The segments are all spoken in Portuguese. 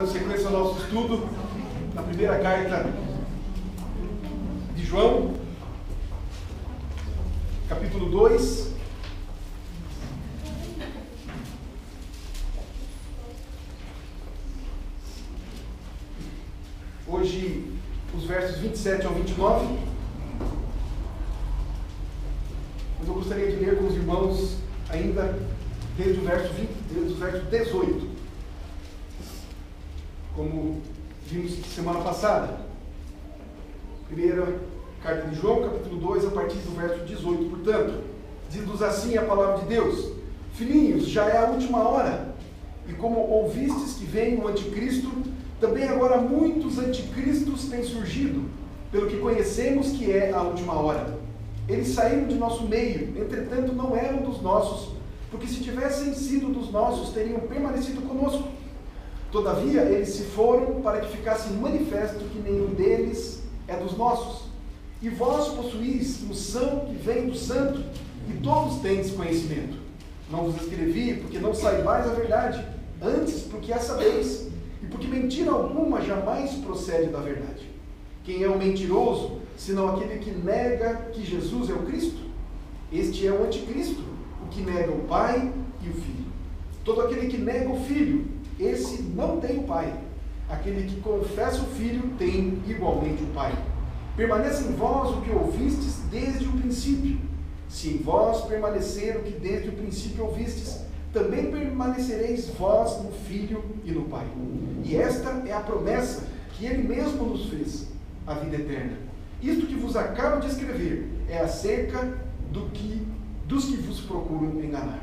Na sequência do nosso estudo, na primeira carta de João, capítulo 2. Hoje, os versos 27 ao 29. Mas eu gostaria de ler com os irmãos ainda desde o verso 18. Como vimos semana passada. Primeira carta de João, capítulo 2, a partir do verso 18. Portanto, diz-nos assim a palavra de Deus: Filhinhos, já é a última hora, e como ouvistes que vem o anticristo, também agora muitos anticristos têm surgido, pelo que conhecemos que é a última hora. Eles saíram de nosso meio, entretanto não eram dos nossos, porque se tivessem sido dos nossos, teriam permanecido conosco. Todavia, eles se foram para que ficasse manifesto que nenhum deles é dos nossos. E vós possuís unção que vem do Santo, e todos tendes conhecimento. Não vos escrevi porque não saibais a verdade, antes porque a sabeis, e porque mentira alguma jamais procede da verdade. Quem é o mentiroso, senão aquele que nega que Jesus é o Cristo? Este é o anticristo, o que nega o Pai e o Filho. Todo aquele que nega o Filho, esse não tem o Pai. Aquele que confessa o Filho tem igualmente o Pai. Permaneça em vós o que ouvistes desde o princípio. Se em vós permanecer o que desde o princípio ouvistes, também permanecereis vós no Filho e no Pai. E esta é a promessa que Ele mesmo nos fez, a vida eterna. Isto que vos acabo de escrever é acerca dos que vos procuram enganar.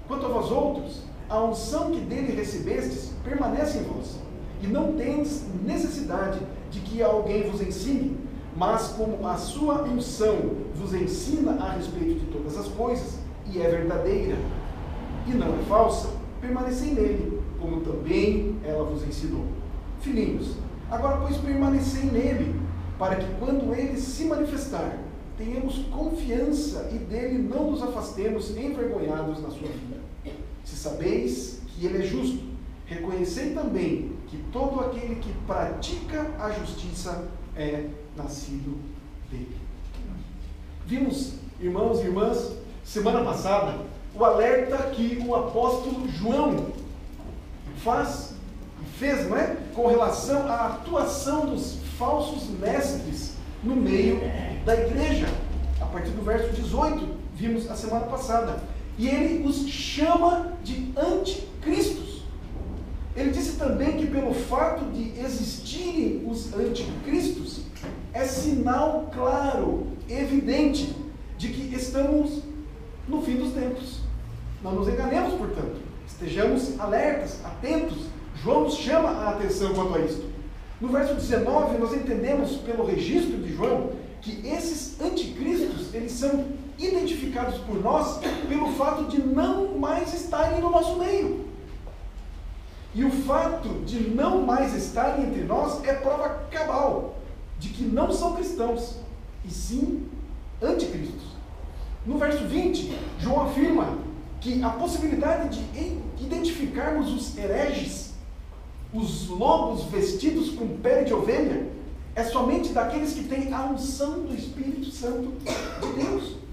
Quanto a vós outros, a unção que dele recebestes permanece em vós, e não tendes necessidade de que alguém vos ensine, mas como a sua unção vos ensina a respeito de todas as coisas, e é verdadeira, e não é falsa, permanecei nele, como também ela vos ensinou. Filhinhos, agora pois permanecei nele, para que quando ele se manifestar, tenhamos confiança e dele não nos afastemos envergonhados na sua vida. Se sabeis que ele é justo, reconhecei também que todo aquele que pratica a justiça é nascido dele. Vimos, irmãos e irmãs, semana passada, o alerta que o apóstolo João fez, não é? Com relação à atuação dos falsos mestres no meio da igreja. A partir do verso 18, vimos a semana passada. E ele os chama de anticristos. Ele disse também que pelo fato de existirem os anticristos, é sinal claro, evidente, de que estamos no fim dos tempos. Não nos enganemos, portanto. Estejamos alertas, atentos. João nos chama a atenção quanto a isto. No verso 19, nós entendemos pelo registro de João que esses anticristos, eles são identificados por nós pelo fato de não mais estarem no nosso meio. E o fato de não mais estarem entre nós é prova cabal de que não são cristãos, e sim anticristos. No verso 20, João afirma que a possibilidade de identificarmos os hereges, os lobos vestidos com pele de ovelha, é somente daqueles que têm a unção do Espírito Santo de Deus.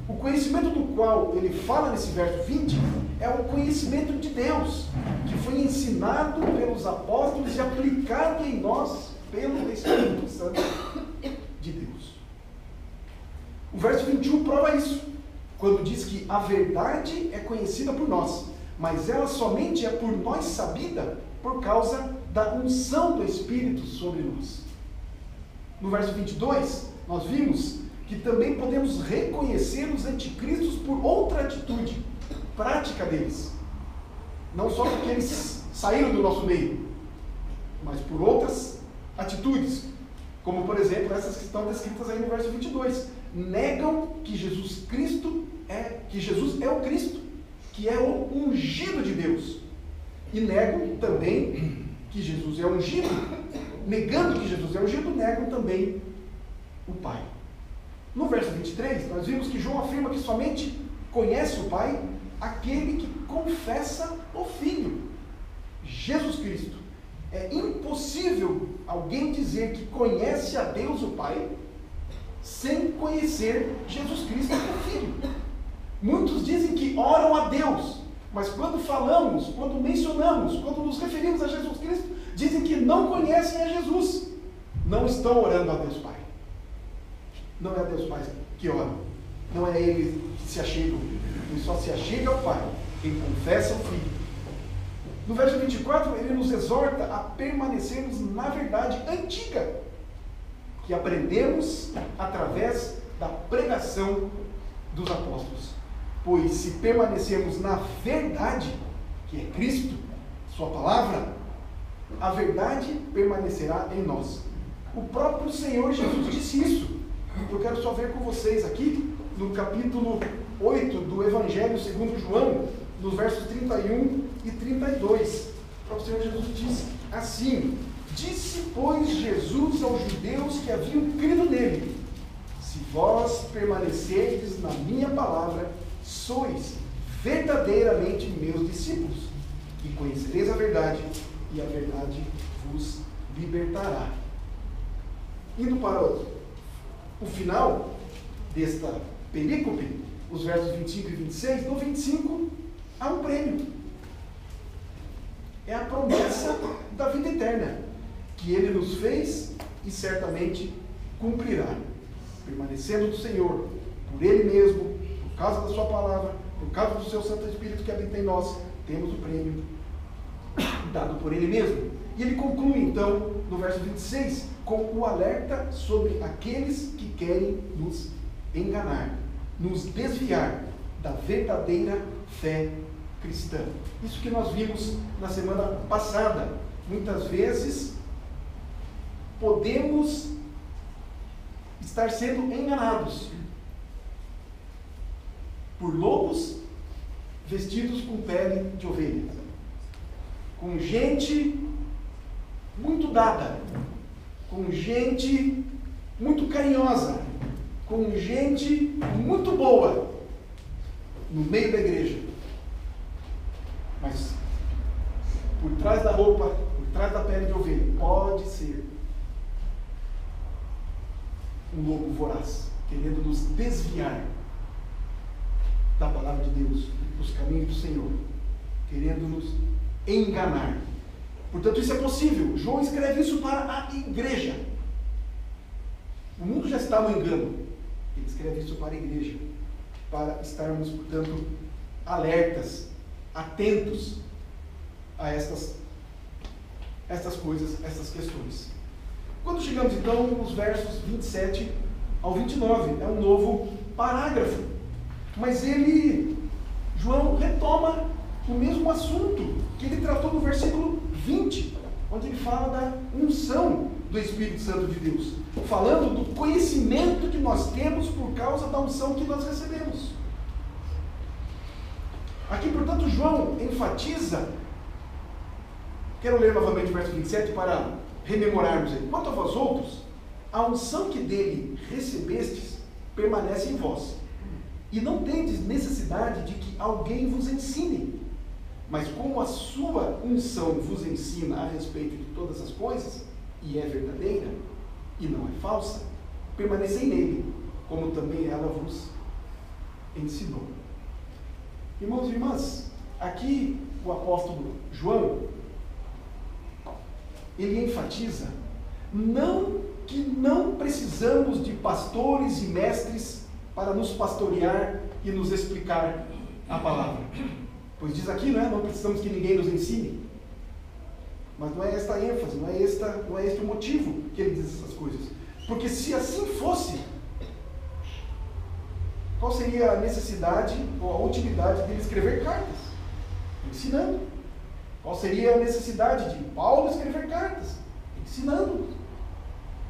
O conhecimento do qual ele fala nesse verso 20 é o conhecimento de Deus, que foi ensinado pelos apóstolos e aplicado em nós pelo Espírito Santo de Deus. O verso 21 prova isso, quando diz que a verdade é conhecida por nós, mas ela somente é por nós sabida por causa da unção do Espírito sobre nós. No verso 22, nós vimos que também podemos reconhecer os anticristos por outra atitude prática deles. Não só porque eles saíram do nosso meio, mas por outras atitudes, como por exemplo essas que estão descritas aí no verso 22. Negam que Jesus é o Cristo, que é o ungido de Deus. E negam também que Jesus é ungido. Negando que Jesus é ungido, negam também o Pai. No verso 23, nós vimos que João afirma que somente conhece o Pai aquele que confessa o Filho. Jesus Cristo. É impossível alguém dizer que conhece a Deus o Pai sem conhecer Jesus Cristo, o Filho. Muitos dizem que oram a Deus, mas quando falamos, quando mencionamos, quando nos referimos a Jesus Cristo, dizem que não conhecem a Jesus. Não estão orando a Deus Pai. Não é a Deus Pai que ora. Não é Ele que se achega. Ele só se achega ao Pai quem confessa o Filho. No verso 24, ele nos exorta a permanecermos na verdade antiga, que aprendemos através da pregação dos apóstolos. Pois se permanecermos na verdade, que é Cristo, sua palavra, a verdade permanecerá em nós. O próprio Senhor Jesus disse isso. Eu quero só ver com vocês aqui, no capítulo 8 do Evangelho segundo João, nos versos 31 e 32. O próprio Senhor Jesus disse assim: disse, pois, Jesus aos judeus que haviam crido nele: se vós permanecerdes na minha palavra, sois verdadeiramente meus discípulos, e conhecereis a verdade, e a verdade vos libertará. Indo para o final desta perícope, os versos 25 e 26, no 25 há um prêmio. É a promessa da vida eterna, que Ele nos fez e certamente cumprirá. Permanecendo do Senhor, por Ele mesmo, por causa da sua palavra, por causa do seu Santo Espírito que habita em nós, temos o prêmio dado por Ele mesmo. E ele conclui então, no verso 26, com o alerta sobre aqueles que querem nos enganar, nos desviar da verdadeira fé cristã. Isso que nós vimos na semana passada. Muitas vezes podemos estar sendo enganados por lobos vestidos com pele de ovelha, com gente muito dada, com gente muito carinhosa, com gente muito boa no meio da igreja. Mas por trás da roupa, por trás da pele de ovelha, pode ser um lobo voraz, querendo nos desviar da palavra de Deus, dos caminhos do Senhor, querendo nos enganar. Portanto, isso é possível. João escreve isso para a igreja. O mundo já está no engano. Ele escreve isso para a igreja, para estarmos, portanto, alertas, atentos a estas coisas, estas questões. Quando chegamos então nos versos 27 ao 29, é um novo parágrafo, mas João retoma o mesmo assunto que ele tratou no versículo 20, onde ele fala da unção do Espírito Santo de Deus, falando do conhecimento que nós temos por causa da unção que nós recebemos. Aqui, portanto, João enfatiza, quero ler novamente o verso 27 para rememorarmos ele. Quanto a vós outros, a unção que dele recebestes permanece em vós, e não tendes necessidade de que alguém vos ensine, mas como a sua unção vos ensina a respeito de todas as coisas, e é verdadeira, e não é falsa, permanecei nele, como também ela vos ensinou. Irmãos e irmãs, aqui o apóstolo João, ele enfatiza que não precisamos de pastores e mestres para nos pastorear e nos explicar a palavra. Pois diz aqui, não precisamos que ninguém nos ensine. Mas não é esta a ênfase, não é este o motivo que ele diz essas coisas. Porque se assim fosse, qual seria a necessidade ou a utilidade dele escrever cartas? Ensinando. Qual seria a necessidade de Paulo escrever cartas? Ensinando.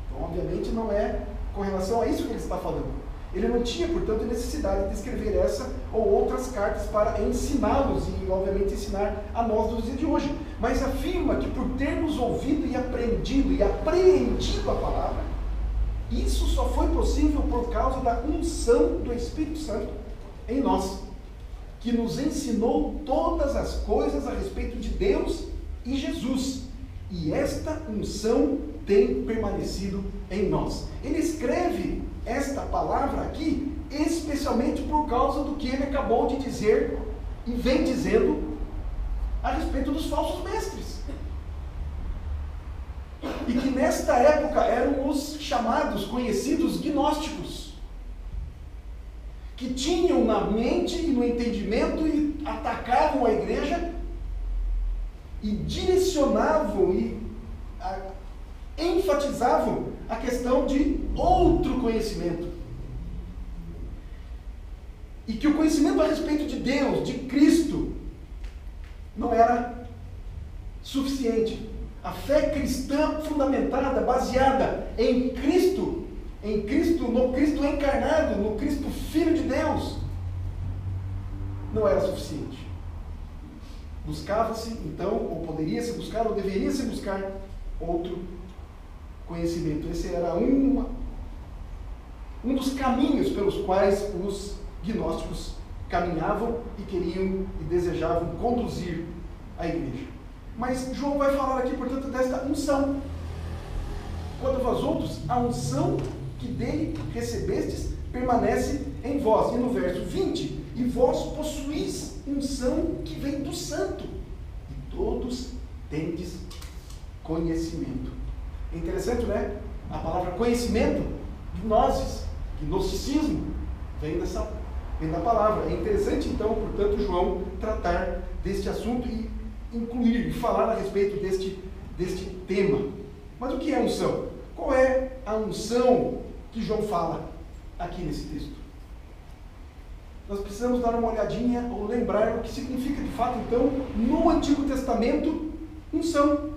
Então, obviamente, não é com relação a isso que ele está falando. Ele não tinha, portanto, necessidade de escrever essa ou outras cartas para ensiná-los e, obviamente, ensinar a nós dos dias de hoje. Mas afirma que por termos ouvido e aprendido e apreendido a palavra, isso só foi possível por causa da unção do Espírito Santo em nós, que nos ensinou todas as coisas a respeito de Deus em Jesus. E esta unção tem permanecido em nós. Ele escreve esta palavra aqui, especialmente por causa do que ele acabou de dizer e vem dizendo a respeito dos falsos mestres. E que nesta época eram os chamados, conhecidos gnósticos, que tinham na mente e no entendimento e atacavam a igreja e direcionavam e enfatizavam a questão de outro conhecimento. E que o conhecimento a respeito de Deus, de Cristo, não era suficiente. A fé cristã fundamentada, baseada em Cristo, no Cristo encarnado, no Cristo Filho de Deus, não era suficiente. Buscava-se, então, ou poderia-se buscar, ou deveria-se buscar outro conhecimento. Esse era um dos caminhos pelos quais os gnósticos caminhavam e queriam e desejavam conduzir a igreja. Mas João vai falar aqui, portanto, desta unção. Quanto a vós outros, a unção que dele recebestes permanece em vós. E no verso 20, e vós possuís unção que vem do santo, e todos tendes conhecimento. É interessante, né? A palavra conhecimento, gnosis, gnosticismo, vem da palavra. É interessante, então, portanto, João tratar deste assunto e incluir e falar a respeito deste tema. Mas o que é unção? Qual é a unção que João fala aqui nesse texto? Nós precisamos dar uma olhadinha ou lembrar o que significa de fato, então, no Antigo Testamento, unção.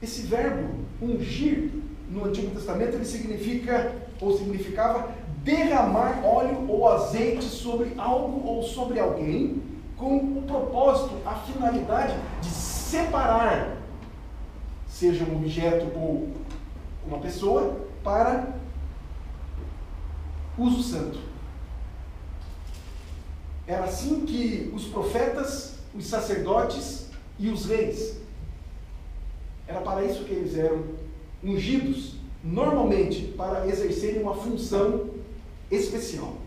Esse verbo, ungir, no Antigo Testamento, ele significa, ou significava, derramar óleo ou azeite sobre algo ou sobre alguém, com o propósito, a finalidade de separar, seja um objeto ou uma pessoa, para uso santo. Era assim que os profetas, os sacerdotes e os reis, era para isso que eles eram ungidos, normalmente para exercerem uma função especial.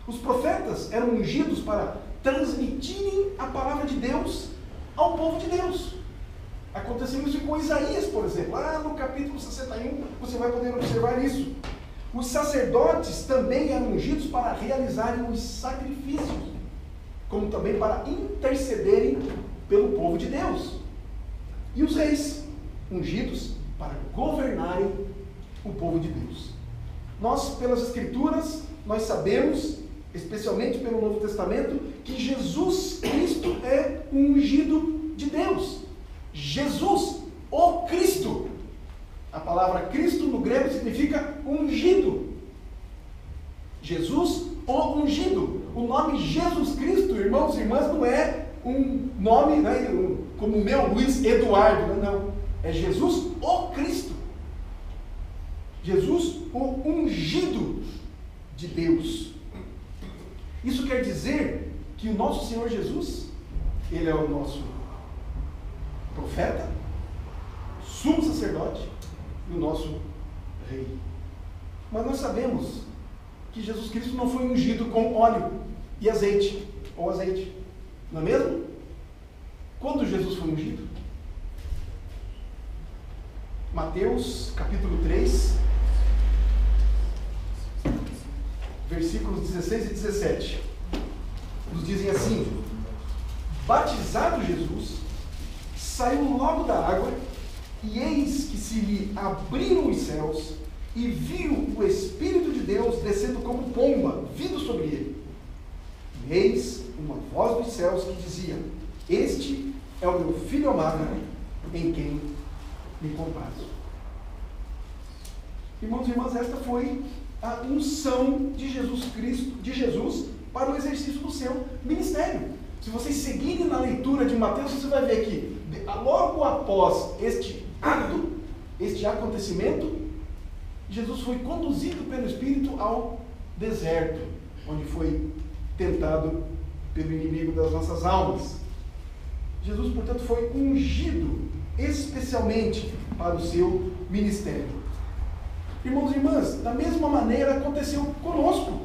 Os profetas eram ungidos para transmitirem a palavra de Deus ao povo de Deus. Aconteceu isso com Isaías, por exemplo. Lá no capítulo 61, você vai poder observar isso. Os sacerdotes também eram ungidos para realizarem os sacrifícios, como também para intercederem pelo povo de Deus. E os reis, ungidos para governarem o povo de Deus. Nós, pelas Escrituras, nós sabemos, especialmente pelo Novo Testamento, que Jesus Cristo é o ungido de Deus. Jesus, o Cristo. A palavra Cristo no grego significa ungido. Jesus, o ungido. O nome Jesus Cristo, irmãos e irmãs, não é um nome, né, como o meu, Luiz Eduardo, não. É Jesus, o Cristo. Jesus, o ungido de Deus. Isso quer dizer que o nosso Senhor Jesus, Ele é o nosso profeta, sumo sacerdote e o nosso rei. Mas nós sabemos que Jesus Cristo não foi ungido com óleo e azeite, ou azeite, não é mesmo? Quando Jesus foi ungido? Mateus capítulo 3, versículos 16 e 17, nos dizem assim: batizado Jesus, saiu logo da água, e eis que se lhe abriram os céus, e viu o Espírito de Deus descendo como pomba, vindo sobre ele. E eis uma voz dos céus que dizia: este é o meu Filho amado, em quem me comprazo. Irmãos e irmãs, esta foi a unção de Jesus Cristo, de Jesus, para o exercício do seu ministério. Se vocês seguirem na leitura de Mateus, você vai ver que logo após este ato, este acontecimento, Jesus foi conduzido pelo Espírito ao deserto, onde foi tentado pelo inimigo das nossas almas. Jesus, portanto, foi ungido especialmente para o seu ministério. Irmãos e irmãs, da mesma maneira aconteceu conosco,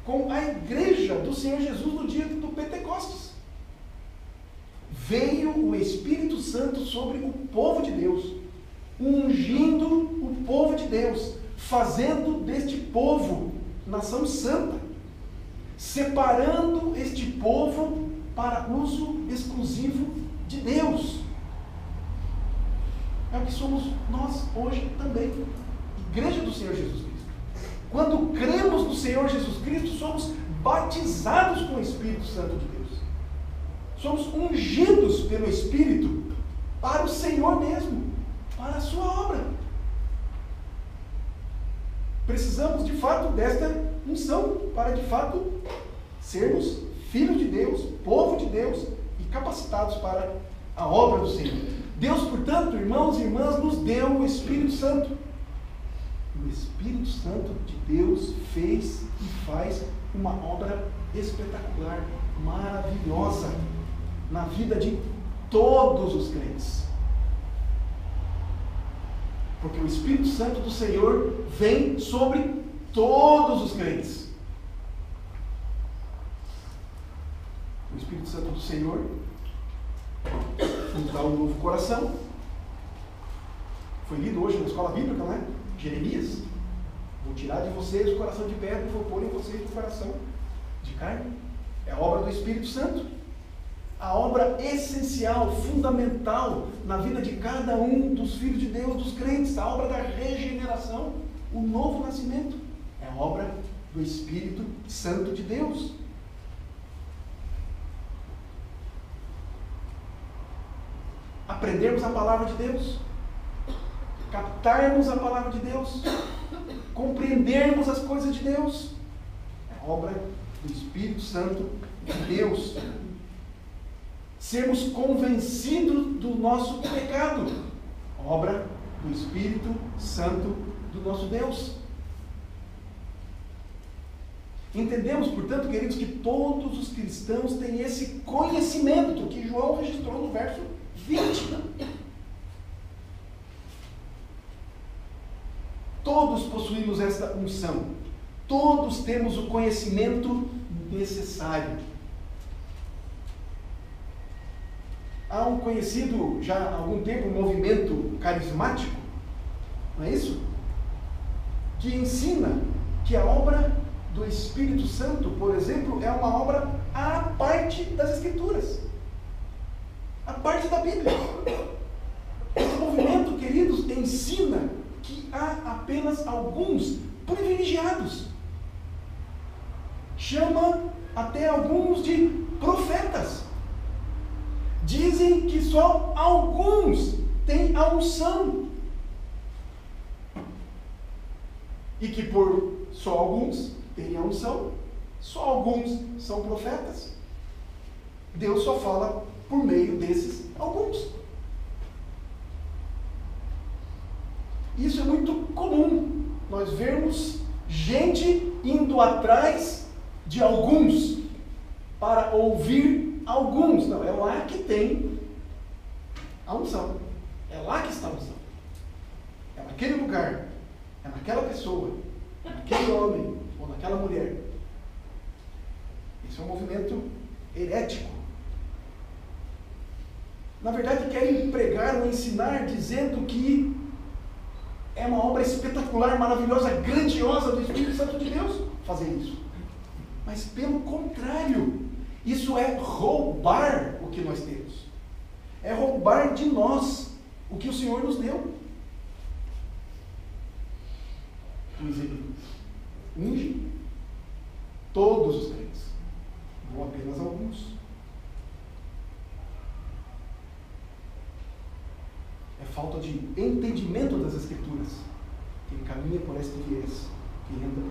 com a igreja do Senhor Jesus no dia do Pentecostes. Veio o Espírito Santo sobre o povo de Deus, ungindo o povo de Deus, fazendo deste povo nação santa, separando este povo para uso exclusivo de Deus. É o que somos nós hoje também, igreja do Senhor Jesus Cristo. Quando cremos no Senhor Jesus Cristo, somos batizados com o Espírito Santo de Deus. Somos ungidos pelo Espírito para o Senhor mesmo, para a sua obra. Precisamos de fato desta unção para de fato sermos filhos de Deus, povo de Deus e capacitados para a obra do Senhor. Deus, portanto, irmãos e irmãs, nos deu o Espírito Santo. O Espírito Santo de Deus fez e faz uma obra espetacular, maravilhosa na vida de todos os crentes. Porque o Espírito Santo do Senhor vem sobre todos os crentes. O Espírito Santo do Senhor nos dá um novo coração. Foi lido hoje na escola bíblica, não é? Jeremias. Vou tirar de vocês o coração de pedra e vou pôr em vocês o coração de carne. É a obra do Espírito Santo. A obra essencial, fundamental na vida de cada um dos filhos de Deus, dos crentes, a obra da regeneração, o novo nascimento, é a obra do Espírito Santo de Deus. Aprendermos a palavra de Deus, captarmos a palavra de Deus, compreendermos as coisas de Deus, é a obra do Espírito Santo de Deus. Sermos convencidos do nosso pecado, obra do Espírito Santo do nosso Deus. Entendemos, portanto, queridos, que todos os cristãos têm esse conhecimento que João registrou no verso 20. Todos possuímos esta unção, todos temos o conhecimento necessário. Há um conhecido, já há algum tempo, um movimento carismático, não é isso? Que ensina que a obra do Espírito Santo, por exemplo, é uma obra à parte das Escrituras, à parte da Bíblia. Esse movimento, queridos, ensina que há apenas alguns privilegiados. Chama até alguns de profetas. Dizem que só alguns têm a unção. E que por só alguns terem a unção, só alguns são profetas. Deus só fala por meio desses alguns. Isso é muito comum. Nós vemos gente indo atrás de alguns para ouvir alguns. Não, é lá que tem a unção. É lá que está a unção. É naquele lugar. É naquela pessoa. É naquele homem. Ou naquela mulher. Esse é um movimento herético. Na verdade, querem pregar ou ensinar dizendo que é uma obra espetacular, maravilhosa, grandiosa do Espírito Santo de Deus fazer isso. Mas pelo contrário, isso é roubar o que nós temos. É roubar de nós o que o Senhor nos deu. Mas ele unge todos os crentes, não apenas alguns. É falta de entendimento das Escrituras. Quem caminha por este viés, quem anda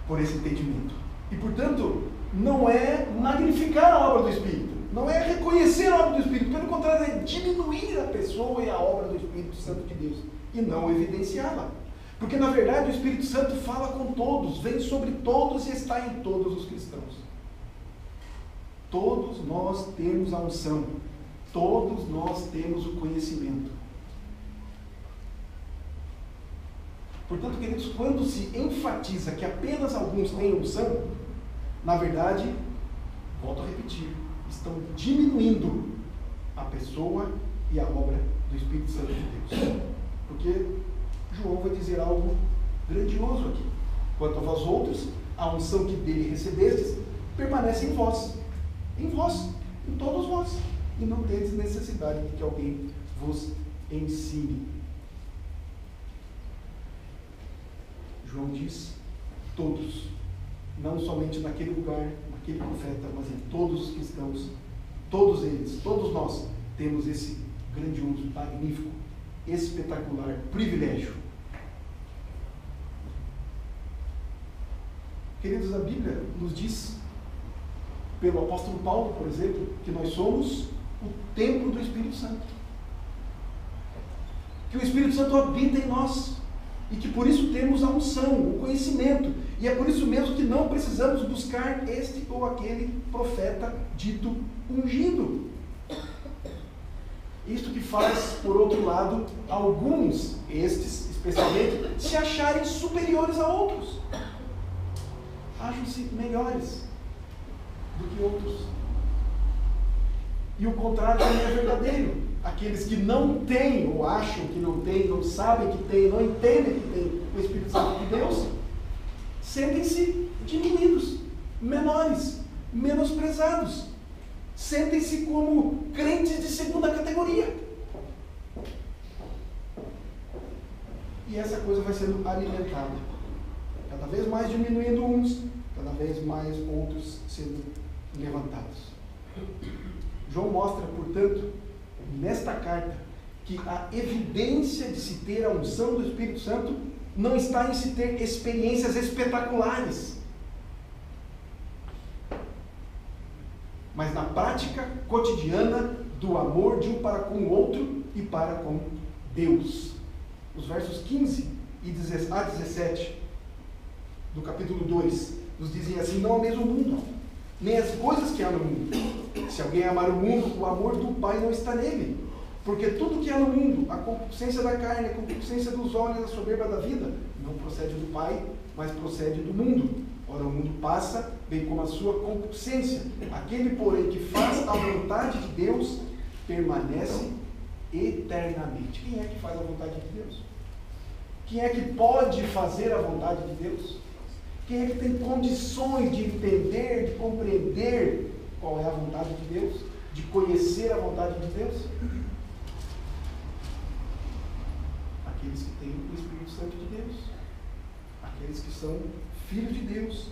por esse entendimento. E, portanto, não é magnificar a obra do Espírito, não é reconhecer a obra do Espírito, pelo contrário, é diminuir a pessoa e a obra do Espírito Santo de Deus, e não evidenciá-la. Porque, na verdade, o Espírito Santo fala com todos, vem sobre todos e está em todos os cristãos. Todos nós temos a unção. Todos nós temos o conhecimento. Portanto, queridos, quando se enfatiza que apenas alguns têm unção, na verdade, volto a repetir, estão diminuindo a pessoa e a obra do Espírito Santo de Deus. Porque João vai dizer algo grandioso aqui. Quanto a vós outros, a unção que dele recebestes permanece em vós, em todos vós, e não tendes necessidade de que alguém vos ensine. João diz todos, não somente naquele lugar, naquele profeta, mas em todos os cristãos, todos eles, todos nós temos esse grandioso, magnífico, espetacular privilégio. Queridos, a Bíblia nos diz, pelo apóstolo Paulo, por exemplo, que nós somos o templo do Espírito Santo. Que o Espírito Santo habita em nós. E que por isso temos a unção, o conhecimento. E é por isso mesmo que não precisamos buscar este ou aquele profeta dito ungido. Isto que faz, por outro lado, alguns, estes especialmente, se acharem superiores a outros. Acham-se melhores do que outros. E o contrário também é verdadeiro. Aqueles que não têm, ou acham que não têm, não sabem que têm, não entendem que têm o Espírito Santo de Deus, sentem-se diminuídos, menores, menosprezados. Sentem-se como crentes de segunda categoria. E essa coisa vai sendo alimentada. Cada vez mais diminuindo uns, cada vez mais outros sendo levantados. João mostra, portanto, nesta carta, que a evidência de se ter a unção do Espírito Santo não está em se ter experiências espetaculares, mas na prática cotidiana do amor de um para com o outro e para com Deus. Os versos 15 a 17 do capítulo 2 nos dizem assim: não ameis o mundo, nem as coisas que há no mundo. Se alguém amar o mundo, o amor do Pai não está nele. Porque tudo que há no mundo, a concupiscência da carne, a concupiscência dos olhos, a soberba da vida, não procede do Pai, mas procede do mundo. Ora, o mundo passa, bem como a sua concupiscência. Aquele, porém, que faz a vontade de Deus, permanece eternamente. Quem é que faz a vontade de Deus? Quem é que pode fazer a vontade de Deus? Quem é que tem condições de entender, de compreender qual é a vontade de Deus? De conhecer a vontade de Deus? Aqueles que têm o Espírito Santo de Deus. Aqueles que são filhos de Deus.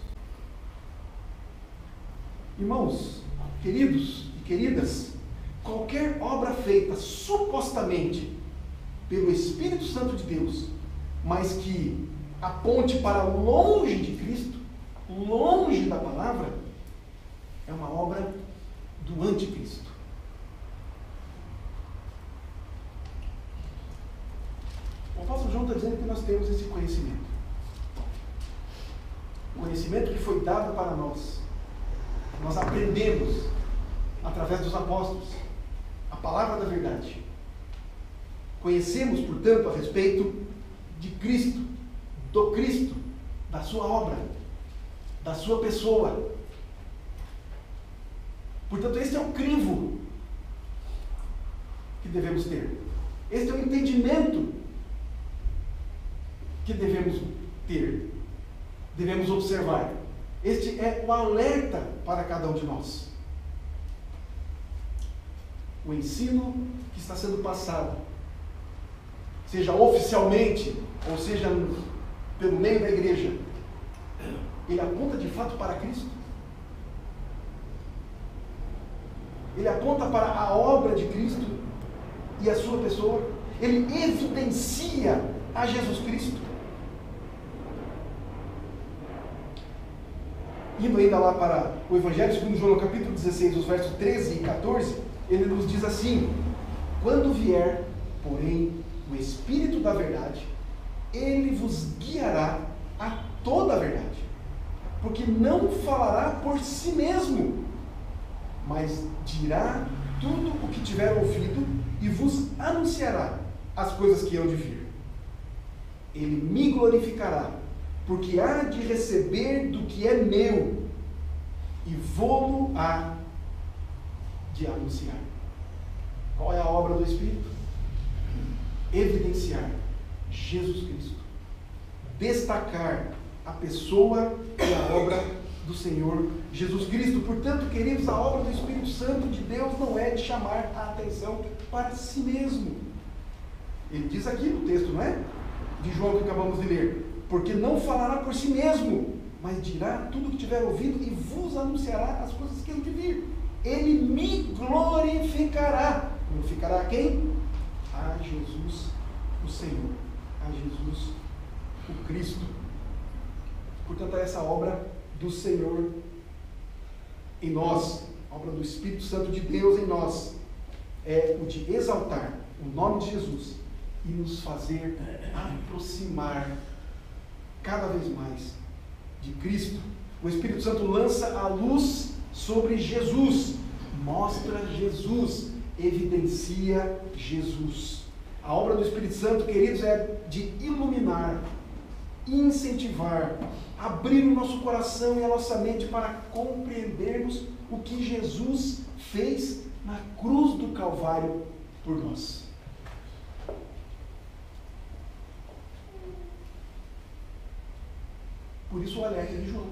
Irmãos, queridos e queridas, qualquer obra feita supostamente pelo Espírito Santo de Deus, mas que aponte para longe de Cristo, longe da palavra, é uma obra do anticristo. O apóstolo João está dizendo que nós temos esse conhecimento. O conhecimento que foi dado para nós. Nós aprendemos através dos apóstolos a palavra da verdade. Conhecemos, portanto, a respeito de Cristo, do Cristo, da sua obra, da sua pessoa. Portanto, esse é o crivo que devemos ter. Este é o entendimento que devemos ter, devemos observar. Este é o alerta para cada um de nós. O ensino que está sendo passado, seja oficialmente, ou seja pelo meio da igreja, ele aponta de fato para Cristo? Ele aponta para a obra de Cristo e a sua pessoa? Ele evidencia a Jesus Cristo? Indo ainda lá para o Evangelho segundo João, no capítulo 16, os versos 13 e 14, ele nos diz assim: quando vier, porém, o Espírito da verdade, ele vos guiará a toda a verdade, porque não falará por si mesmo, mas dirá tudo o que tiver ouvido e vos anunciará as coisas que hão de vir. Ele me glorificará, porque há de receber do que é meu e vou-lo há de anunciar. Qual é a obra do Espírito? Evidenciar Jesus Cristo, destacar a pessoa e a obra do Senhor Jesus Cristo. Portanto, queridos, a obra do Espírito Santo de Deus não é de chamar a atenção para si mesmo. Ele diz aqui no texto, não é? De João que acabamos de ler, porque não falará por si mesmo, mas dirá tudo o que tiver ouvido e vos anunciará as coisas que hão de vir. Ele me glorificará. Glorificará a quem? A Jesus, o Senhor, a Jesus, o Cristo. Portanto, é essa obra do Senhor em nós, a obra do Espírito Santo de Deus em nós, é o de exaltar o nome de Jesus e nos fazer aproximar cada vez mais de Cristo. O Espírito Santo lança a luz sobre Jesus, mostra Jesus, evidencia Jesus. A obra do Espírito Santo, queridos, é de iluminar, incentivar, abrir o nosso coração e a nossa mente para compreendermos o que Jesus fez na cruz do Calvário por nós. Por isso o alerta de João.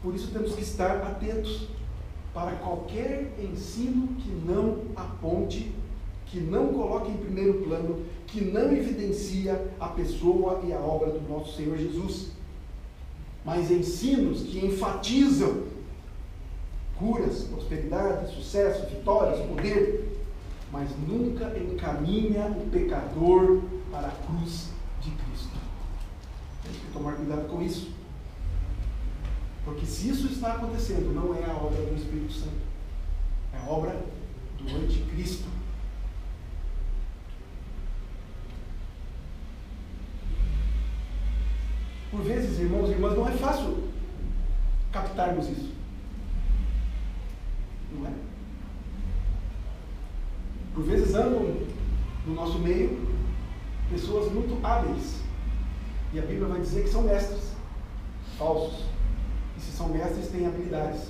Por isso temos que estar atentos para qualquer ensino que não aponte, que não coloque em primeiro plano, que não evidencia a pessoa e a obra do nosso Senhor Jesus. Mas ensinos que enfatizam curas, prosperidade, sucesso, vitórias, poder, mas nunca encaminha o pecador para a cruz de Cristo. Temos que tomar cuidado com isso. Porque se isso está acontecendo, não é a obra do Espírito Santo. É a obra do anticristo. Por vezes, irmãos e irmãs, não é fácil captarmos isso. Não é? Por vezes andam no nosso meio pessoas muito hábeis. E a Bíblia vai dizer que são mestres falsos. E se são mestres, têm habilidades.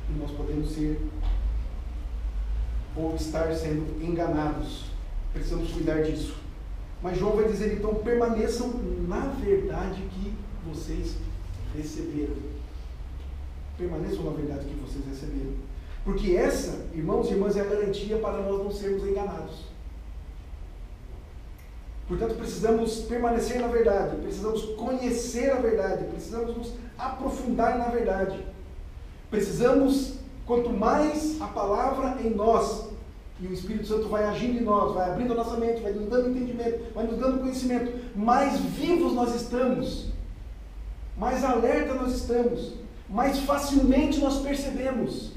E nós podemos ser ou estar sendo enganados. Precisamos cuidar disso. Mas João vai dizer, então, permaneçam na verdade que vocês receberam. Permaneçam na verdade que vocês receberam. Porque essa, irmãos e irmãs, é a garantia para nós não sermos enganados. Portanto, precisamos permanecer na verdade, precisamos conhecer a verdade, precisamos nos aprofundar na verdade. Precisamos, quanto mais a palavra em nós, e o Espírito Santo vai agindo em nós, vai abrindo a nossa mente, vai nos dando entendimento, vai nos dando conhecimento, mais vivos nós estamos, mais alerta nós estamos, mais facilmente nós percebemos,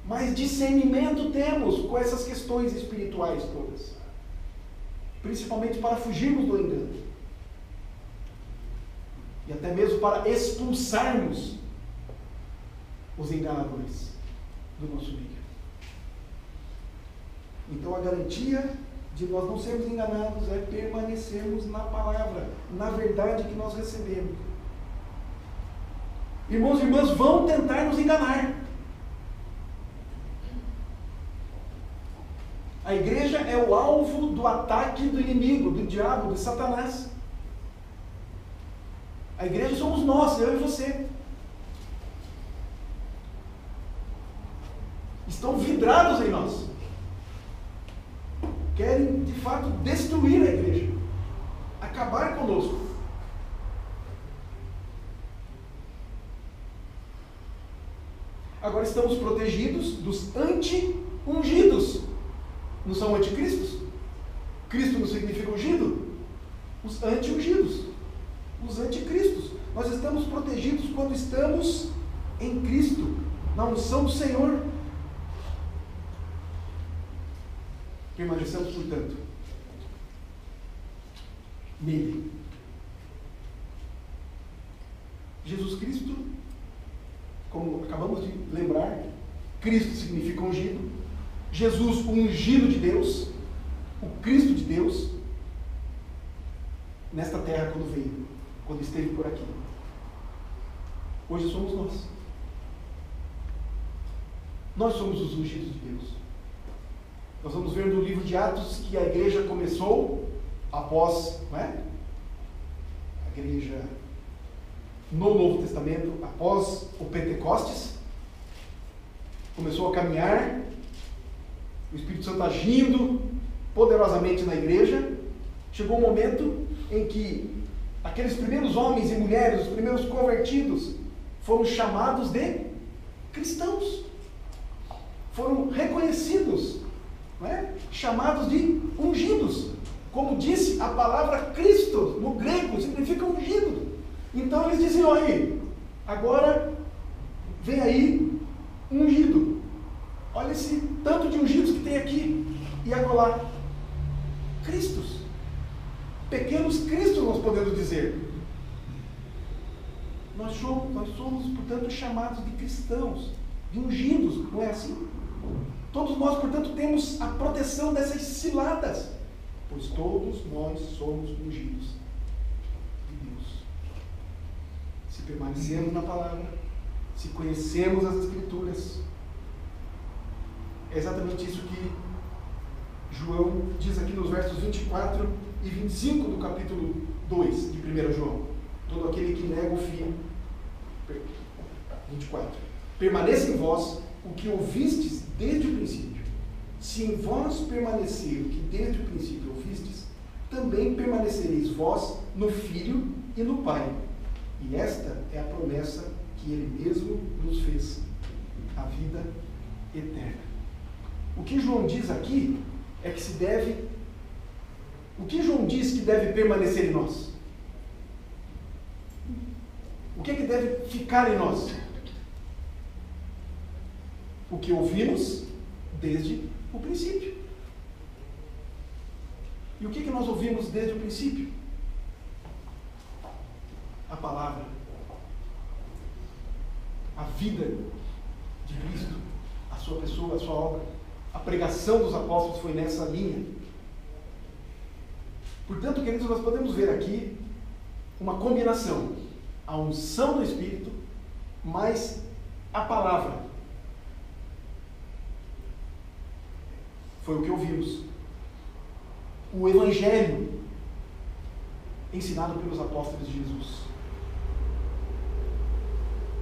mais discernimento temos com essas questões espirituais todas. Principalmente para fugirmos do engano. E até mesmo para expulsarmos os enganadores do nosso meio. Então a garantia de nós não sermos enganados é permanecermos na palavra, na verdade que nós recebemos. Irmãos e irmãs, vão tentar nos enganar. A igreja é o alvo do ataque do inimigo, do diabo, de Satanás. A igreja somos nós, eu e você. Estão vidrados em nós. Querem, de fato, destruir a igreja. Acabar conosco. Agora estamos protegidos dos anti-ungidos. Não são anticristos? Cristo não significa ungido? Os anti-ungidos. Os anticristos. Nós estamos protegidos quando estamos em Cristo, na unção do Senhor. Permanecemos, portanto, nele. Jesus Cristo, como acabamos de lembrar, Cristo significa ungido. Jesus, o ungido de Deus, o Cristo de Deus, nesta terra quando veio, quando esteve por aqui. Hoje somos nós. Nós somos os ungidos de Deus. Nós vamos ver no livro de Atos que a igreja começou após, não é? A igreja no Novo Testamento, após o Pentecostes, começou a caminhar, o Espírito Santo agindo poderosamente na igreja. Chegou um momento em que aqueles primeiros homens e mulheres, os primeiros convertidos, foram chamados de cristãos, foram reconhecidos, não é? Chamados de ungidos. Como disse a palavra Cristo, no grego, significa ungido. Então eles diziam aí, agora vem aí ungido. Olha esse tanto de ungidos que tem aqui e acolá. Cristos. Pequenos Cristos, nós podemos dizer. Nós somos, portanto, chamados de cristãos, de ungidos, não é assim? Todos nós, portanto, temos a proteção dessas ciladas, pois todos nós somos ungidos de Deus. Se permanecemos na palavra, se conhecemos as Escrituras, é exatamente isso que João diz aqui nos versos 24 e 25 do capítulo 2 de 1 João. Todo aquele que nega o Filho. 24. Permaneça em vós o que ouvistes desde o princípio. Se em vós permanecer o que desde o princípio ouvistes, também permanecereis vós no Filho e no Pai. E esta é a promessa que Ele mesmo nos fez, a vida eterna. O que João diz aqui é que se deve... O que João diz que deve permanecer em nós? O que é que deve ficar em nós? O que ouvimos desde o princípio. E o que nós ouvimos desde o princípio? A palavra. A vida de Cristo. A sua pessoa, a sua obra. A pregação dos apóstolos foi nessa linha. Portanto, queridos, nós podemos ver aqui uma combinação. A unção do Espírito, mais a palavra. Foi o que ouvimos. O Evangelho ensinado pelos apóstolos de Jesus.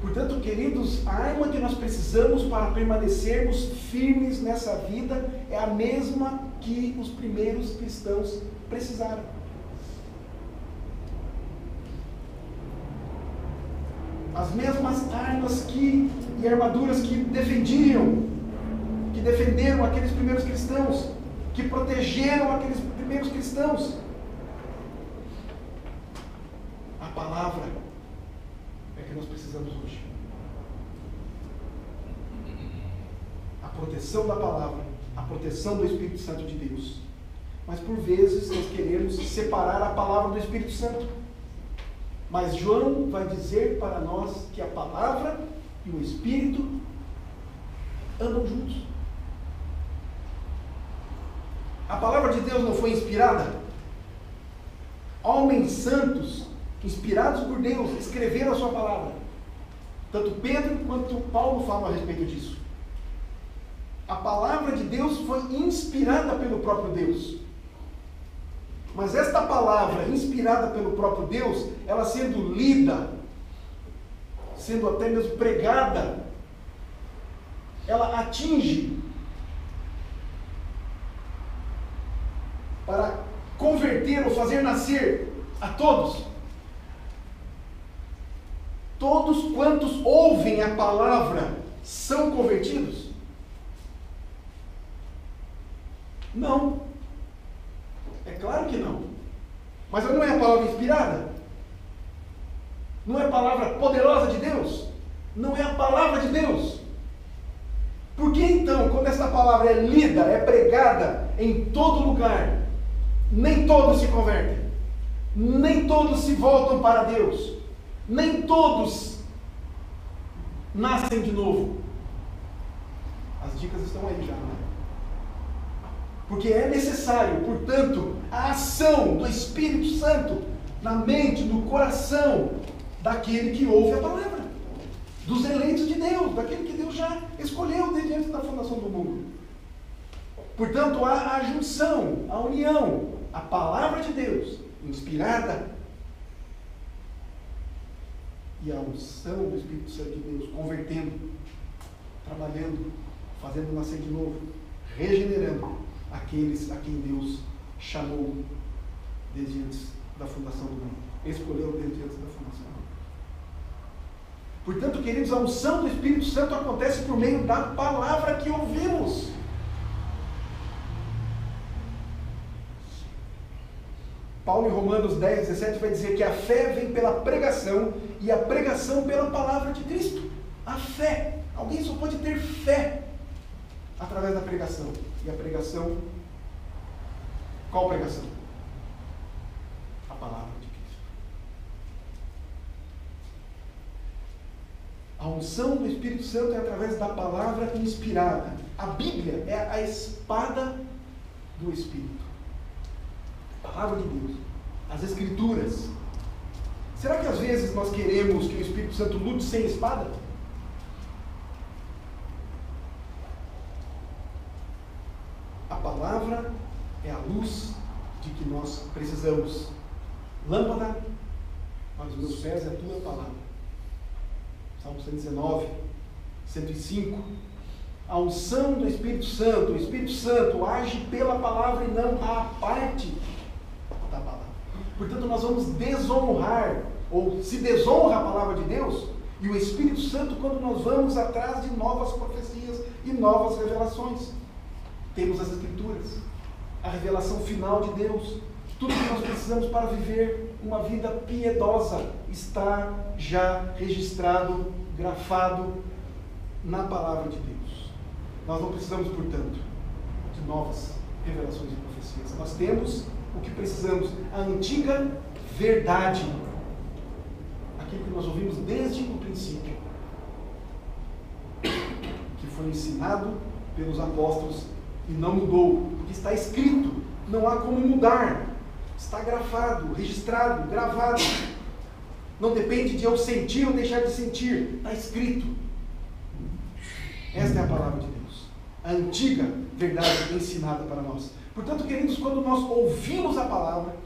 Portanto, queridos, a arma que nós precisamos para permanecermos firmes nessa vida é a mesma que os primeiros cristãos precisaram. As mesmas armas e armaduras que defenderam aqueles primeiros cristãos, que protegeram aqueles primeiros cristãos. A palavra é que nós precisamos hoje. A proteção da palavra, a proteção do Espírito Santo de Deus. Mas por vezes nós queremos separar a palavra do Espírito Santo. Mas João vai dizer para nós que a palavra e o Espírito andam juntos. A palavra de Deus não foi inspirada? Homens santos, inspirados por Deus, escreveram a sua palavra. Tanto Pedro quanto Paulo falam a respeito disso. A palavra de Deus foi inspirada pelo próprio Deus. Mas esta palavra, inspirada pelo próprio Deus, ela sendo lida, sendo até mesmo pregada, ela atinge para converter ou fazer nascer a todos. Todos quantos ouvem a palavra são convertidos? Não. É claro que não. Mas não é a palavra inspirada? Não é a palavra poderosa de Deus? Não é a palavra de Deus? Por que então, quando essa palavra é lida, é pregada em todo lugar, nem todos se convertem? Nem todos se voltam para Deus? Nem todos nascem de novo. As dicas estão aí já, né? Porque é necessário, portanto, a ação do Espírito Santo na mente, no coração daquele que ouve a palavra, dos eleitos de Deus, daquele que Deus já escolheu desde antes da fundação do mundo. Portanto, há a junção, a união, a palavra de Deus, inspirada, e a unção do Espírito Santo de Deus, convertendo, trabalhando, fazendo nascer de novo, regenerando aqueles a quem Deus chamou desde antes da fundação do mundo, escolheu desde antes da fundação do mundo. Portanto, queridos, a unção do Espírito Santo acontece por meio da palavra que ouvimos. Paulo, em Romanos 10, 17, vai dizer que a fé vem pela pregação e a pregação pela palavra de Cristo. A fé. Alguém só pode ter fé através da pregação. E a pregação, qual pregação? A palavra de Cristo. A unção do Espírito Santo é através da palavra inspirada. A Bíblia é a espada do Espírito. A palavra de Deus. As Escrituras. Será que às vezes nós queremos que o Espírito Santo lute sem espada? A palavra é a luz de que nós precisamos. Lâmpada para os meus pés é a tua palavra. Salmo 119, 105. A unção do Espírito Santo. O Espírito Santo age pela palavra e não à parte da palavra. Portanto, nós vamos desonrar, ou se desonra a palavra de Deus, e o Espírito Santo quando nós vamos atrás de novas profecias e novas revelações. Temos as Escrituras, a revelação final de Deus, tudo que nós precisamos para viver uma vida piedosa está já registrado, grafado na palavra de Deus. Nós não precisamos, portanto, de novas revelações e profecias. Nós temos o que precisamos, a antiga verdade, aquilo que nós ouvimos desde o princípio, que foi ensinado pelos apóstolos e não mudou, porque está escrito, não há como mudar, está grafado, registrado, gravado, não depende de eu sentir ou deixar de sentir, está escrito. Esta é a palavra de Deus, a antiga verdade ensinada para nós. Portanto, queridos, quando nós ouvimos a palavra,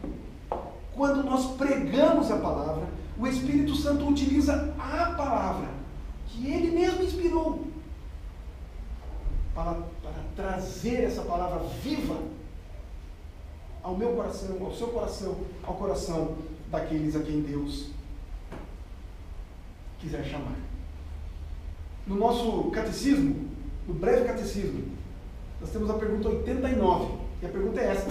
quando nós pregamos a palavra, o Espírito Santo utiliza a palavra, que Ele mesmo inspirou, para trazer essa palavra viva ao meu coração, ao seu coração, ao coração daqueles a quem Deus quiser chamar. No nosso catecismo, no breve catecismo, nós temos a pergunta 89, e a pergunta é esta: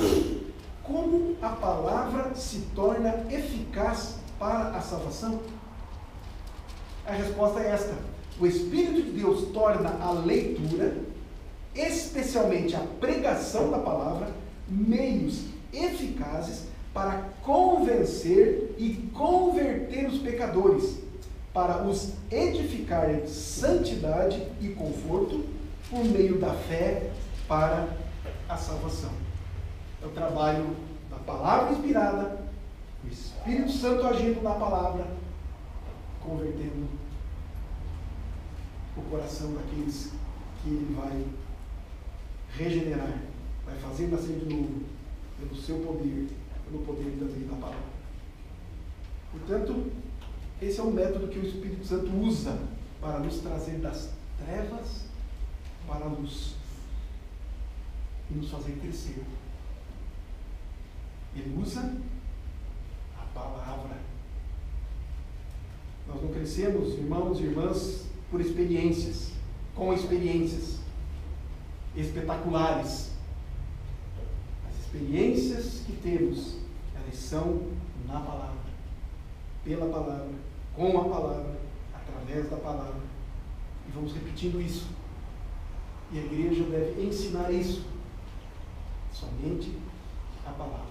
como a palavra se torna eficaz para a salvação? A resposta é esta: o Espírito de Deus torna a leitura, especialmente a pregação da palavra, meios eficazes para convencer e converter os pecadores, para os edificar em santidade e conforto, por meio da fé para a salvação. É o trabalho da palavra inspirada, o Espírito Santo agindo na palavra, convertendo o coração daqueles que Ele vai regenerar, vai fazer nascer de novo, pelo seu poder, pelo poder também da palavra. Portanto, esse é o método que o Espírito Santo usa para nos trazer das trevas para a luz e nos fazer crescer. Ele usa a palavra. Nós não crescemos, irmãos e irmãs, por experiências, com experiências espetaculares. As experiências que temos, elas são na palavra, pela palavra, com a palavra, através da palavra. E vamos repetindo isso. E a igreja deve ensinar isso. Somente a palavra.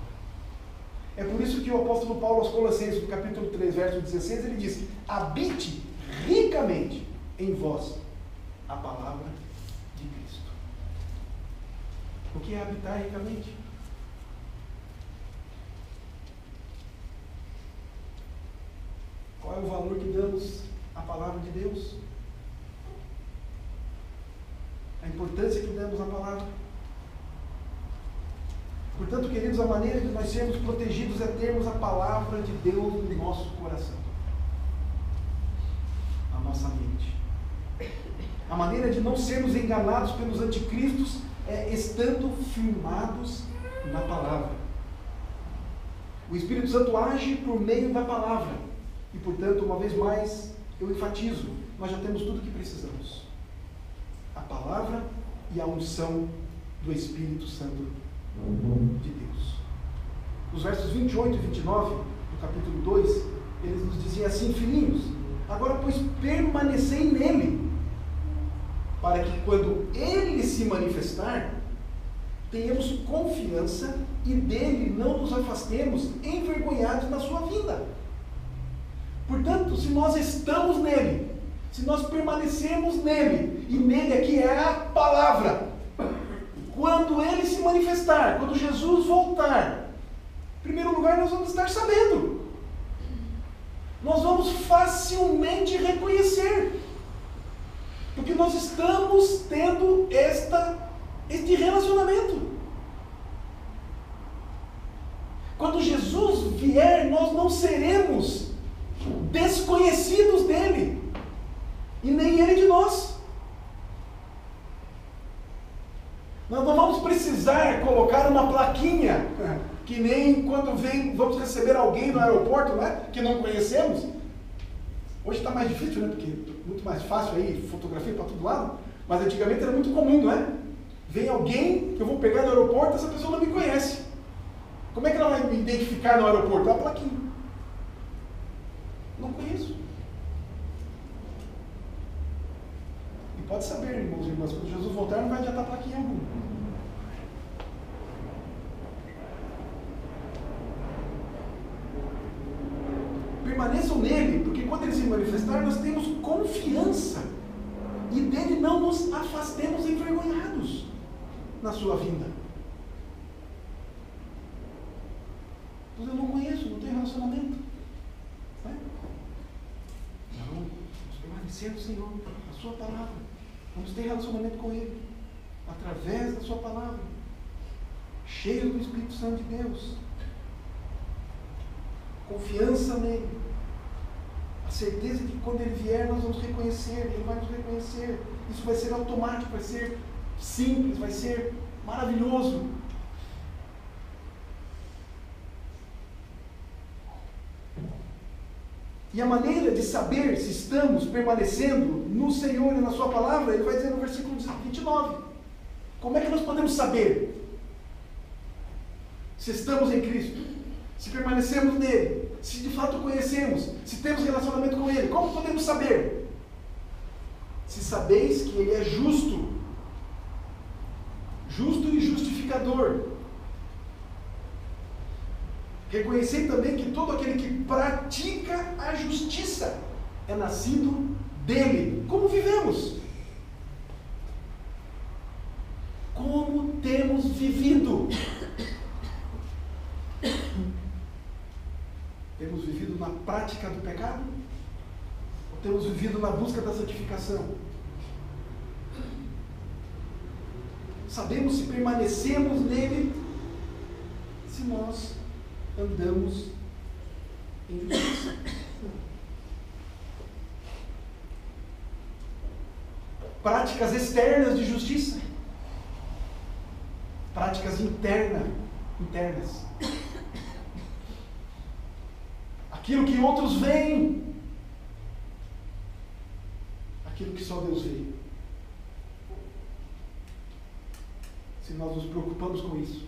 É por isso que o apóstolo Paulo aos Colossenses, no capítulo 3, verso 16, ele diz: habite ricamente em vós a palavra de Cristo. O que é habitar ricamente? Qual é o valor que damos à palavra de Deus? A importância que damos à palavra. Portanto, queridos, a maneira de nós sermos protegidos é termos a palavra de Deus no nosso coração, na nossa mente. A maneira de não sermos enganados pelos anticristos é estando firmados na palavra. O Espírito Santo age por meio da palavra. E, portanto, uma vez mais, eu enfatizo, nós já temos tudo o que precisamos. A palavra e a unção do Espírito Santo de Deus. Os versos 28 e 29 do capítulo 2, eles nos diziam assim: filhinhos, agora pois permanecei nele, para que quando ele se manifestar, tenhamos confiança e dele não nos afastemos envergonhados na sua vinda. Portanto, se nós estamos nele, se nós permanecemos nele, e nele aqui é a palavra, quando ele se manifestar, quando Jesus voltar, em primeiro lugar nós vamos estar sabendo. Nós vamos facilmente reconhecer. Porque nós estamos tendo este relacionamento. Quando Jesus vier, nós não seremos desconhecidos dele, e nem ele de nós. Nós não vamos precisar colocar uma plaquinha, que nem quando vamos receber alguém no aeroporto, né, que não conhecemos. Hoje está mais difícil, né, porque é muito mais fácil aí, fotografia para todo lado, mas antigamente era muito comum, não é? Vem alguém que eu vou pegar no aeroporto, essa pessoa não me conhece. Como é que ela vai me identificar no aeroporto? É uma plaquinha. Não conheço. E pode saber, irmãos e irmãs, quando Jesus voltar não vai adiantar plaquinha alguma. Permaneçam nele, porque quando ele se manifestar, nós temos confiança, e dele não nos afastemos envergonhados na sua vinda. Mas eu não conheço, não tenho relacionamento. Não, vamos permanecer no Senhor, na sua palavra. Vamos ter relacionamento com ele, através da sua palavra, cheio do Espírito Santo de Deus. Confiança nele. A certeza de que quando ele vier nós vamos reconhecer, ele vai nos reconhecer. Isso vai ser automático, vai ser simples, vai ser maravilhoso. E a maneira de saber se estamos permanecendo no Senhor e na sua palavra, ele vai dizer no versículo 29. Como é que nós podemos saber se estamos em Cristo? Se permanecemos nele? Se de fato o conhecemos? Se temos relacionamento com ele? Como podemos saber? Se sabeis que ele é justo e justificador. Reconhecei também que todo aquele que pratica a justiça é nascido dele. Como vivemos? Como temos vivido? Temos vivido na prática do pecado? Ou temos vivido na busca da santificação? Sabemos se permanecemos nele, se nós andamos em justiça. Práticas externas de justiça. Práticas internas. Aquilo que outros veem. Aquilo que só Deus vê. Se nós nos preocupamos com isso.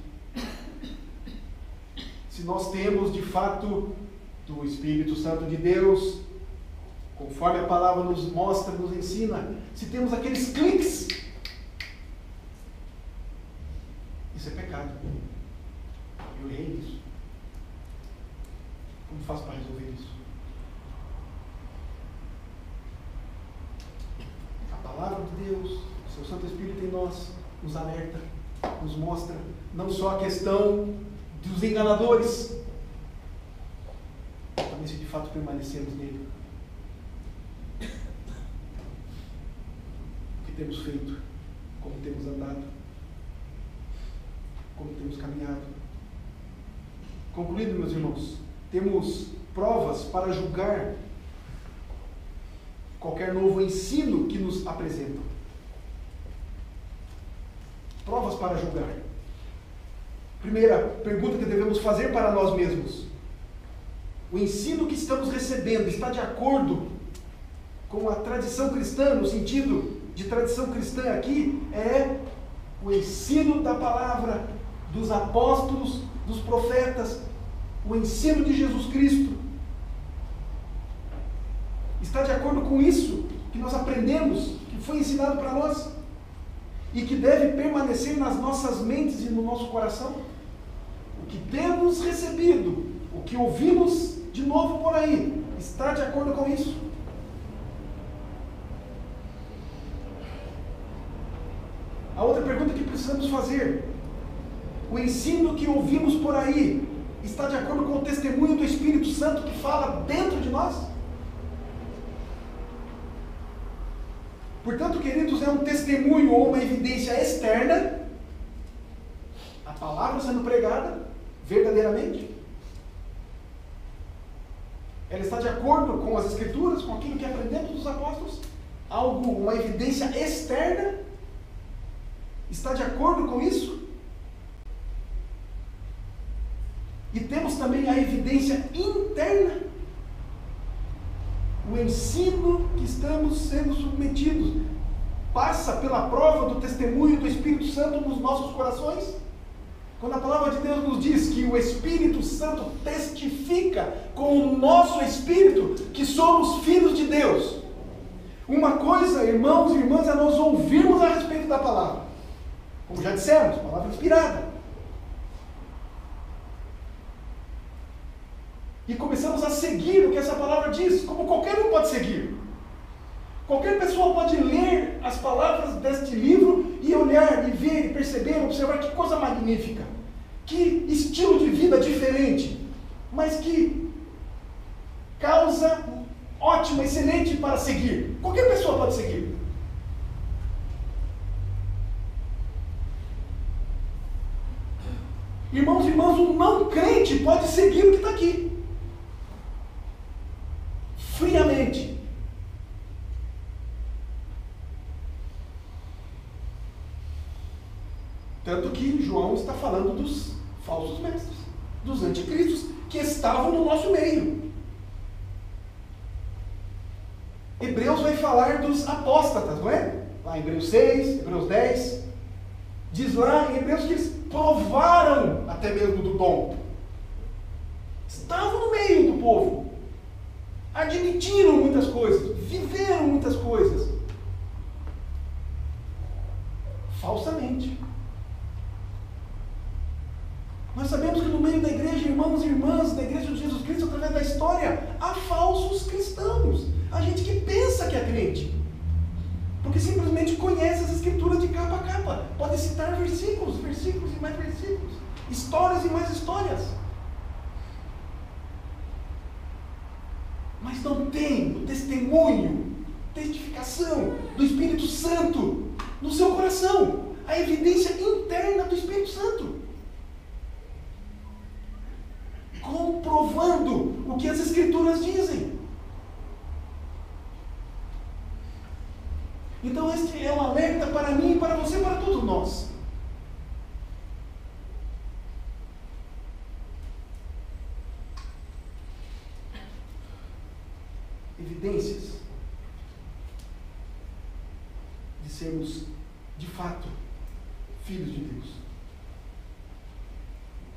Se nós temos de fato do Espírito Santo de Deus, conforme a palavra nos mostra, nos ensina, se temos aqueles cliques, isso é pecado. Eu errei nisso. faço para resolver isso? A palavra de Deus, o seu Santo Espírito em nós, nos alerta, nos mostra não só a questão dos enganadores, também se de fato permanecermos nele. O que temos feito, como temos andado, como temos caminhado. Concluindo, meus irmãos, temos provas para julgar qualquer novo ensino que nos apresentam. Provas para julgar. Primeira pergunta que devemos fazer para nós mesmos: o ensino que estamos recebendo está de acordo com a tradição cristã? No sentido de tradição cristã aqui, é o ensino da palavra, dos apóstolos, dos profetas, o ensino de Jesus Cristo. Está de acordo com isso que nós aprendemos, que foi ensinado para nós e que deve permanecer nas nossas mentes e no nosso coração? O que temos recebido, o que ouvimos de novo por aí, está de acordo com isso? A outra pergunta que precisamos fazer: o ensino que ouvimos por aí está de acordo com o testemunho do Espírito Santo que fala dentro de nós? Portanto, queridos, é um testemunho ou uma evidência externa, a palavra sendo pregada verdadeiramente? Ela está de acordo com as Escrituras, com aquilo que aprendemos dos apóstolos? Algo, uma evidência externa, está de acordo com isso? E temos também a evidência interna, o ensino que estamos sendo submetidos passa pela prova do testemunho do Espírito Santo nos nossos corações? Quando a palavra de Deus nos diz que o Espírito Santo testifica com o nosso espírito que somos filhos de Deus. Uma coisa, irmãos e irmãs, é nós ouvirmos a respeito da palavra. Como já dissemos, palavra inspirada. E começamos a seguir o que essa palavra diz, como qualquer um pode seguir. Qualquer pessoa pode ler as palavras deste livro e olhar, e ver, e perceber, observar que coisa magnífica, que estilo de vida diferente, mas que causa ótima, excelente para seguir. Qualquer pessoa pode seguir. Irmãos e irmãs, um não crente pode seguir o que está aqui. Friamente. Tanto que João está falando dos falsos mestres, dos anticristos, que estavam no nosso meio. Hebreus vai falar dos apóstatas, não é? Lá em Hebreus 6, Hebreus 10, diz lá em Hebreus que eles provaram até mesmo do dom. Estavam no meio do povo. Admitiram muitas coisas, viveram muitas coisas, falsamente. Nós sabemos que no meio da igreja, irmãos e irmãs, da igreja de Jesus Cristo, através da história, há falsos cristãos. Há gente que pensa que é crente, porque simplesmente conhece as Escrituras de capa a capa. Pode citar versículos, versículos e mais versículos, histórias e mais histórias. Mas não tem o testemunho, testificação do Espírito Santo no seu coração, a evidência interna do Espírito Santo, comprovando o que as Escrituras dizem. Então este é um alerta para mim, para você, para todos nós. Evidências de sermos, de fato, filhos de Deus.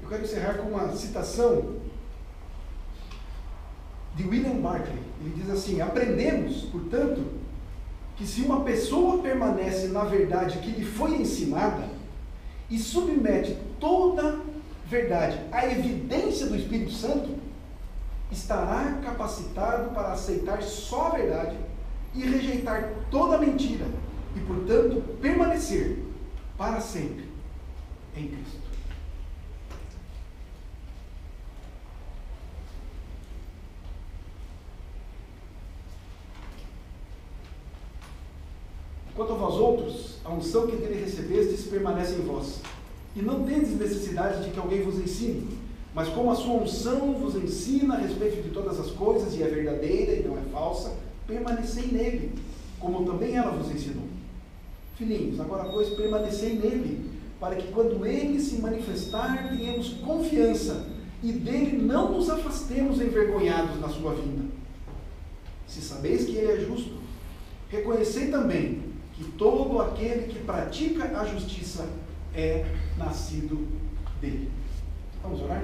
Eu quero encerrar com uma citação de William Barclay. Ele diz assim: aprendemos, portanto, que se uma pessoa permanece na verdade que lhe foi ensinada e submete toda verdade à evidência do Espírito Santo, estará capacitado para aceitar só a verdade e rejeitar toda mentira e, portanto, permanecer para sempre em Cristo. Quanto a vós outros, a unção que dele recebestes permanece em vós, e não tendes necessidade de que alguém vos ensine, mas como a sua unção vos ensina a respeito de todas as coisas, e é verdadeira e não é falsa, permanecei nele, como também ela vos ensinou. Filhinhos, agora pois permanecei nele, para que quando ele se manifestar, tenhamos confiança, e dele não nos afastemos envergonhados na sua vinda. Se sabeis que ele é justo, reconhecei também que todo aquele que pratica a justiça é nascido dele. Vamos orar?